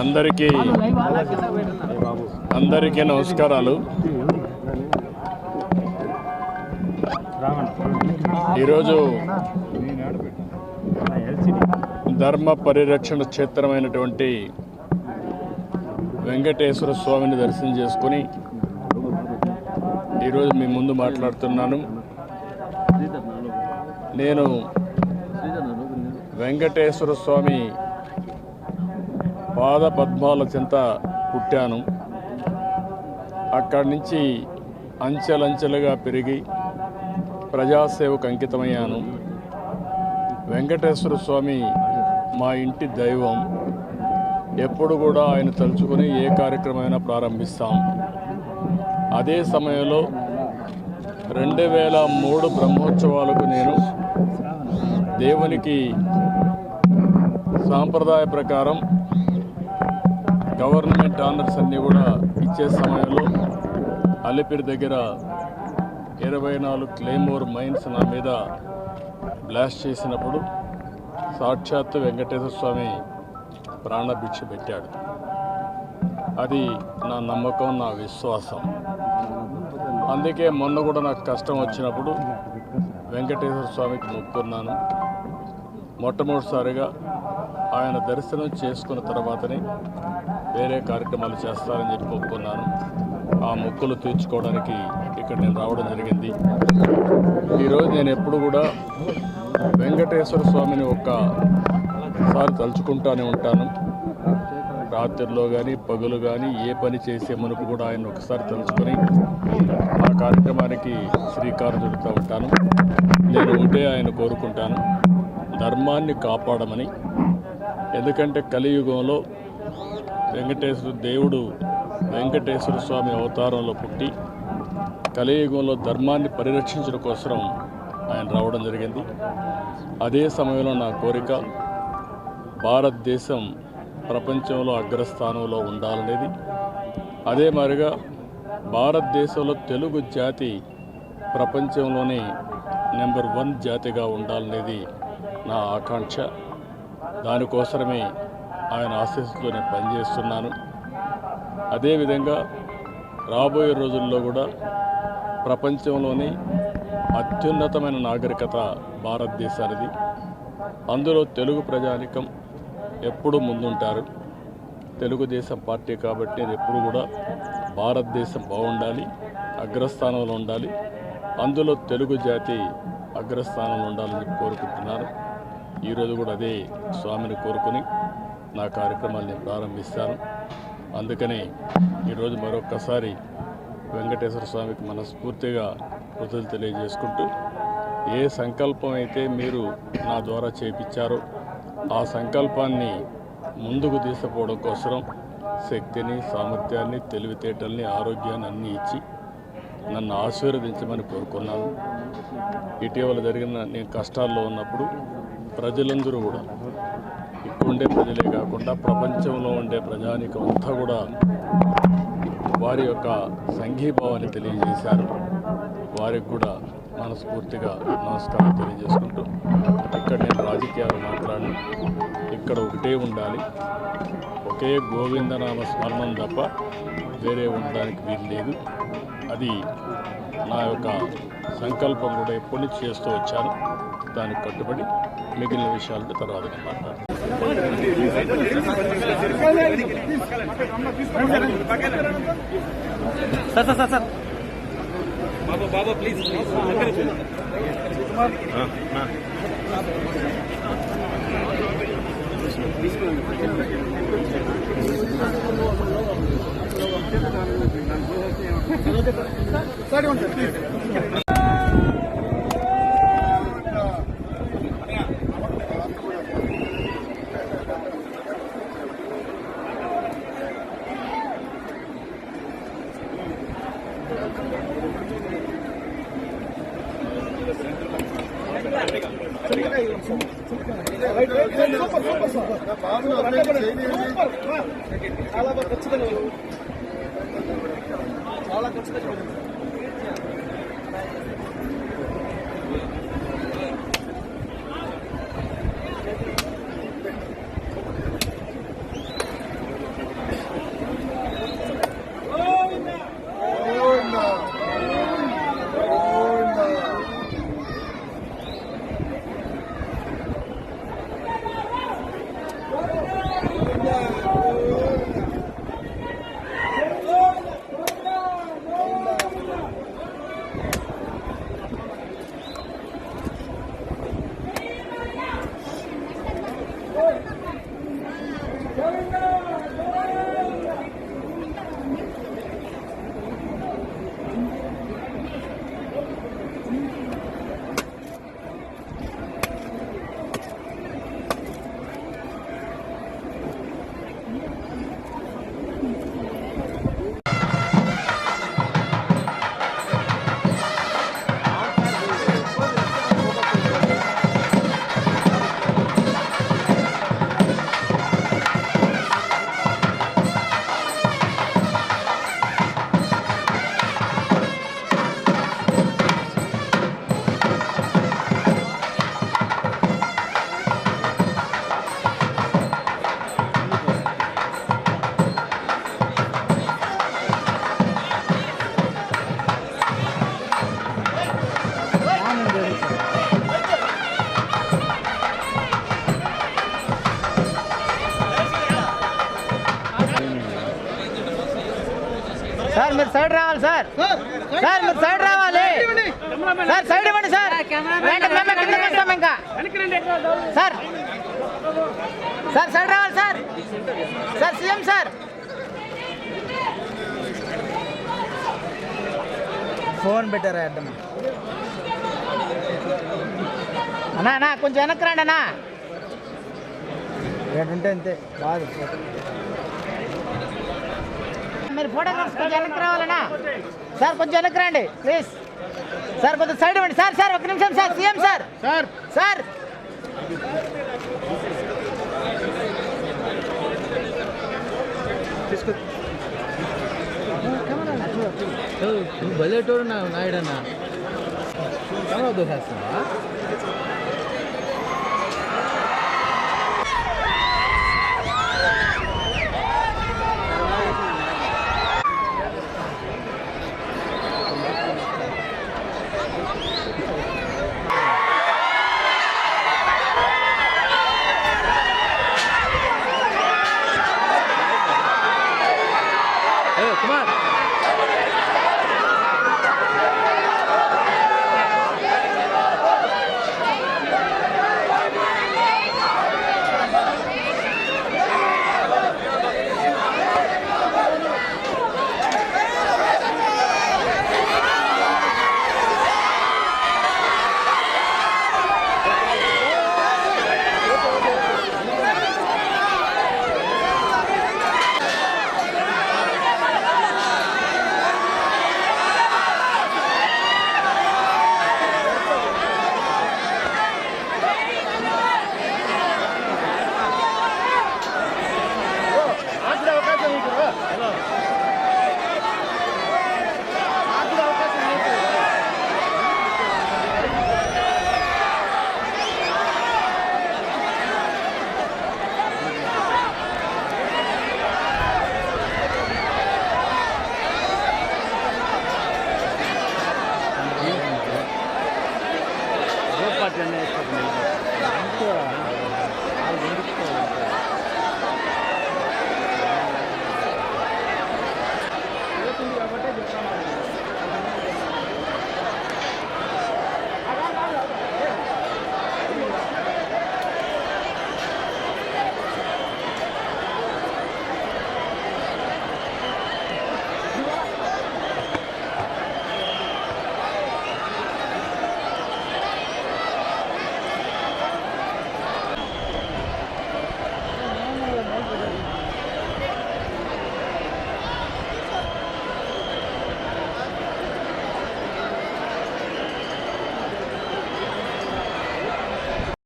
అందరికీ నమస్కారాలు. ఈరోజు ధర్మ పరిరక్షణ క్షేత్రమైనటువంటి వెంకటేశ్వర స్వామిని దర్శనం చేసుకుని ఈరోజు మీ ముందు మాట్లాడుతున్నాను. నేను వెంకటేశ్వర స్వామి పాద పద్మాల చెంత పుట్టాను. అక్కడి నుంచి అంచెలంచెలుగా పెరిగి ప్రజాసేవకు అంకితమయ్యాను. వెంకటేశ్వర స్వామి మా ఇంటి దైవం. ఎప్పుడు కూడా ఆయన తలుచుకొని ఏ కార్యక్రమమైనా ప్రారంభిస్తాం. అదే సమయంలో 2003 బ్రహ్మోత్సవాలకు నేను దేవునికి సాంప్రదాయ ప్రకారం గవర్నమెంట్ ఆనర్స్ అన్నీ కూడా ఇచ్చే సమయంలో అలిపిరి దగ్గర 24 క్లెయిమోర్ మైన్స్ నా మీద బ్లాస్ట్ చేసినప్పుడు సాక్షాత్తు వెంకటేశ్వర స్వామి ప్రాణభిక్ష పెట్టాడు. అది నా నమ్మకం, నా విశ్వాసం. అందుకే మొన్న కూడా నాకు కష్టం వచ్చినప్పుడు వెంకటేశ్వర స్వామికి మొక్కున్నాను. మొట్టమొదటిసారిగా ఆయన దర్శనం చేసుకున్న తర్వాతనే వేరే కార్యక్రమాలు చేస్తారని చెప్పి మొక్కున్నాను. ఆ మొక్కులు తీర్చుకోవడానికి ఇక్కడ నేను రావడం జరిగింది. ఈరోజు నేను ఎప్పుడు కూడా వెంకటేశ్వర స్వామిని ఒక్కసారి తలుచుకుంటూనే ఉంటాను. రాత్రిలో కానీ పగలు కానీ ఏ పని చేసే మునుపు కూడా ఆయన ఒకసారి తలుచుకొని ఆ కార్యక్రమానికి శ్రీకారం చుడుతూ ఉంటాను. నేను ఉంటే ఆయన కోరుకుంటాను, ధర్మాన్ని కాపాడమని. ఎందుకంటే కలియుగంలో వెంకటేశ్వర స్వామి అవతారంలో పుట్టి కలియుగంలో ధర్మాన్ని పరిరక్షించడం కోసం ఆయన రావడం జరిగింది. అదే సమయంలో నా కోరిక భారతదేశం ప్రపంచంలో అగ్రస్థానంలో ఉండాలనేది. అదే మాదిరిగా భారతదేశంలో తెలుగు జాతి ప్రపంచంలోనే నెంబర్ 1 జాతిగా ఉండాలనేది నా ఆకాంక్ష. దానికోసమే ఆయన ఆశీస్సుతో నేను పనిచేస్తున్నాను. అదేవిధంగా రాబోయే రోజుల్లో కూడా ప్రపంచంలోని అత్యున్నతమైన నాగరికత భారతదేశానిది. అందులో తెలుగు ప్రజానికం ఎప్పుడూ ముందుంటారు. తెలుగుదేశం పార్టీ కాబట్టి నేను ఎప్పుడు కూడా భారతదేశం బాగుండాలి, అగ్రస్థానంలో ఉండాలి, అందులో తెలుగు జాతి అగ్రస్థానంలో ఉండాలని కోరుకుంటున్నాను. ఈరోజు కూడా అదే స్వామిని కోరుకుని నా కార్యక్రమాలు నేను ప్రారంభిస్తాను. అందుకని ఈరోజు మరొక్కసారి వెంకటేశ్వర స్వామికి మనస్ఫూర్తిగా కృతజ్ఞతలు తెలియజేసుకుంటూ, ఏ సంకల్పం అయితే మీరు నా ద్వారా చేయించారో ఆ సంకల్పాన్ని ముందుకు తీసుకుపోవడం కోసం శక్తిని, సామర్థ్యాన్ని, తెలివితేటల్ని, ఆరోగ్యాన్ని అన్నీ ఇచ్చి నన్ను ఆశీర్వదించమని కోరుకున్నాను. ఇటీవల జరిగిన నేను కష్టాల్లో ఉన్నప్పుడు ప్రజలందరూ కూడా, ఇక్కడ ఉండే ప్రజలే కాకుండా ప్రపంచంలో ఉండే ప్రజానికం అంతా కూడా వారి యొక్క సంఘీభావాన్ని తెలియజేశారు. వారికి కూడా మనస్ఫూర్తిగా నమస్కారం తెలియజేసుకుంటూ, ఇక్కడ నేను రాజకీయాలు మాట్లాడను. ఇక్కడ ఒకటే ఉండాలి, ఒకే గోవిందనామ స్మరణం తప్ప వేరే ఉండడానికి వీలు లేదు. అది నా యొక్క సంకల్పం కూడా ఎప్పటి నుంచి చేస్తూ వచ్చాను. దానికి కట్టుబడి మిగిలిన విషయాలతో తర్వాత మాట్లాడతాను. సార్ బాబా ప్లీజ్ చాలా ఖచ్చితంగా సార్ మీరు సైడ్ రావాలి సార్. సార్ మీరు సైడ్ రావాలి సార్. సైడ్ ఇవ్వండి సార్. మేము కిందకి వస్తాం ఇంకా. సార్ సార్ సైడ్ రావాలి sir. Sir CM sir phone పెట్టారా అడ్డం అన్నా. అన్నా కొంచెం వెనక్కి రండి అన్నా. ఏంటంటే అంతే బాగా మీరు ఫోటోగ్రాఫ్స్ కొంచెం వెనక్కి రావాలన్నా. సార్ కొంచెం వెనక్కి రండి ప్లీజ్. సార్ కొంచెం సైడ్ ఇవ్వండి సార్. సార్ ఒక నిమిషం sir. CM sir. Sir sir తీసుకో. నువ్వు బలేటోడు నాయుడన్నా. కెమెరా దోసేస్తున్నావా? Come on.